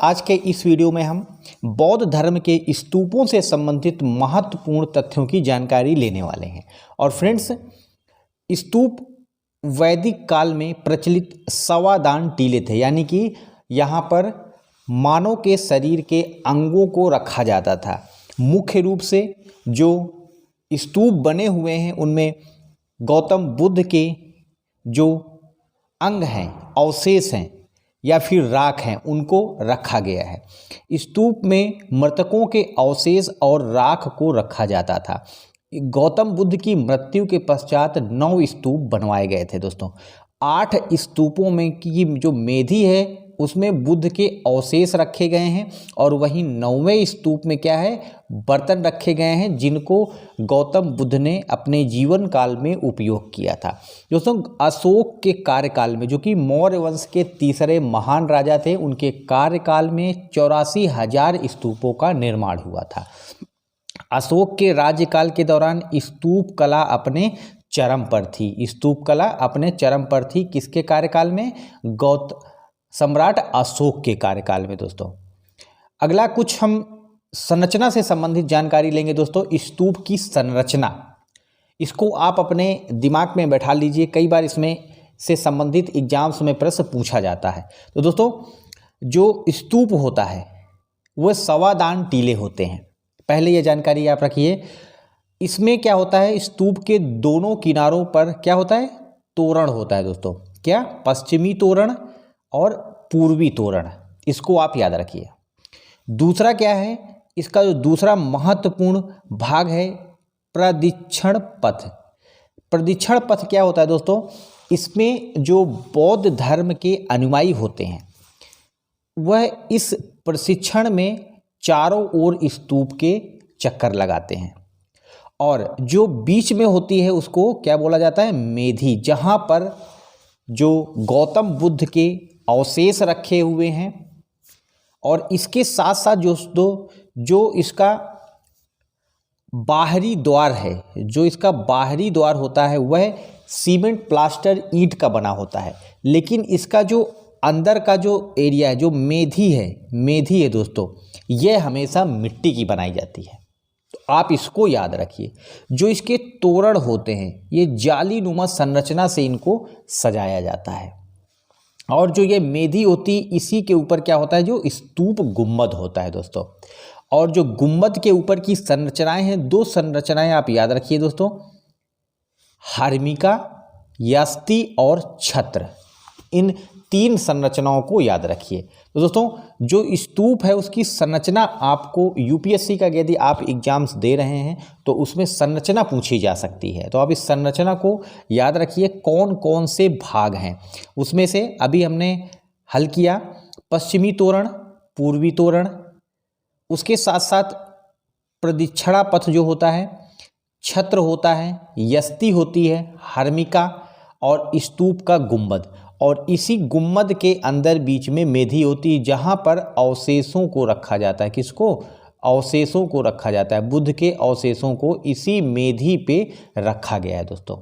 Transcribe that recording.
आज के इस वीडियो में हम बौद्ध धर्म के स्तूपों से संबंधित महत्वपूर्ण तथ्यों की जानकारी लेने वाले हैं। और फ्रेंड्स, स्तूप वैदिक काल में प्रचलित सवादान टीले थे, यानी कि यहाँ पर मानव के शरीर के अंगों को रखा जाता था। मुख्य रूप से जो स्तूप बने हुए हैं उनमें गौतम बुद्ध के जो अंग हैं, अवशेष हैं या फिर राख हैं, उनको रखा गया है। स्तूप में मृतकों के अवशेष और राख को रखा जाता था। गौतम बुद्ध की मृत्यु के पश्चात 9 स्तूप बनवाए गए थे दोस्तों। 8 स्तूपों में की जो मेधी है उसमें बुद्ध के अवशेष रखे गए हैं, और वहीं 9वें स्तूप में क्या है, बर्तन रखे गए हैं जिनको गौतम बुद्ध ने अपने जीवन काल में उपयोग किया था। दोस्तों, अशोक के कार्यकाल में, जो कि मौर्य वंश के तीसरे महान राजा थे, उनके कार्यकाल में 84,000 स्तूपों का निर्माण हुआ था। अशोक के राज्यकाल के दौरान स्तूप कला अपने चरम पर थी। स्तूप कला अपने चरम पर थी किसके कार्यकाल में? सम्राट अशोक के कार्यकाल में। दोस्तों, अगला कुछ हम संरचना से संबंधित जानकारी लेंगे। दोस्तों, स्तूप की संरचना, इसको आप अपने दिमाग में बैठा लीजिए, कई बार इसमें से संबंधित एग्जाम्स में प्रश्न पूछा जाता है। तो दोस्तों, जो स्तूप होता है वह सवादान टीले होते हैं। पहले ये जानकारी आप रखिए। इसमें क्या होता है, स्तूप के दोनों किनारों पर क्या होता है, तोरण होता है। दोस्तों, क्या? पश्चिमी तोरण और पूर्वी तोरण, इसको आप याद रखिए। दूसरा क्या है, इसका जो दूसरा महत्वपूर्ण भाग है, प्रदक्षिण पथ। प्रदक्षिण पथ क्या होता है दोस्तों? इसमें जो बौद्ध धर्म के अनुयायी होते हैं वह इस प्रशिक्षण में चारों ओर स्तूप के चक्कर लगाते हैं, और जो बीच में होती है उसको क्या बोला जाता है, मेधी, जहाँ पर जो गौतम बुद्ध के अवशेष रखे हुए हैं। और इसके साथ साथ जो इसका बाहरी द्वार है, जो इसका बाहरी द्वार होता है वह सीमेंट प्लास्टर ईंट का बना होता है, लेकिन इसका जो अंदर का जो एरिया है, जो मेधी है दोस्तों, यह हमेशा मिट्टी की बनाई जाती है। तो आप इसको याद रखिए। जो इसके तोरण होते हैं ये जालीनुमा संरचना से इनको सजाया जाता है, और जो ये मेधी होती है इसी के ऊपर क्या होता है, जो स्तूप गुम्बद होता है दोस्तों। और जो गुम्बद के ऊपर की संरचनाएं हैं, 2 संरचनाएं आप याद रखिए दोस्तों, हर्मिका, यष्टि और छत्र। इन 3 संरचनाओं को याद रखिए। तो दोस्तों, जो स्तूप है उसकी संरचना आपको यूपीएससी का यदि आप एग्जाम्स दे रहे हैं तो उसमें संरचना पूछी जा सकती है। तो आप इस संरचना को याद रखिए, कौन कौन से भाग हैं उसमें से। अभी हमने हल किया पश्चिमी तोरण, पूर्वी तोरण, उसके साथ साथ प्रदक्षिणा पथ जो होता है, छत्र होता है, यष्टि होती है, हर्मिका और स्तूप का गुंबद। और इसी गुम्बद के अंदर बीच में मेधी होती है, जहाँ पर अवशेषों को रखा जाता है। किसको? अवशेषों को रखा जाता है। बुद्ध के अवशेषों को इसी मेधी पे रखा गया है दोस्तों।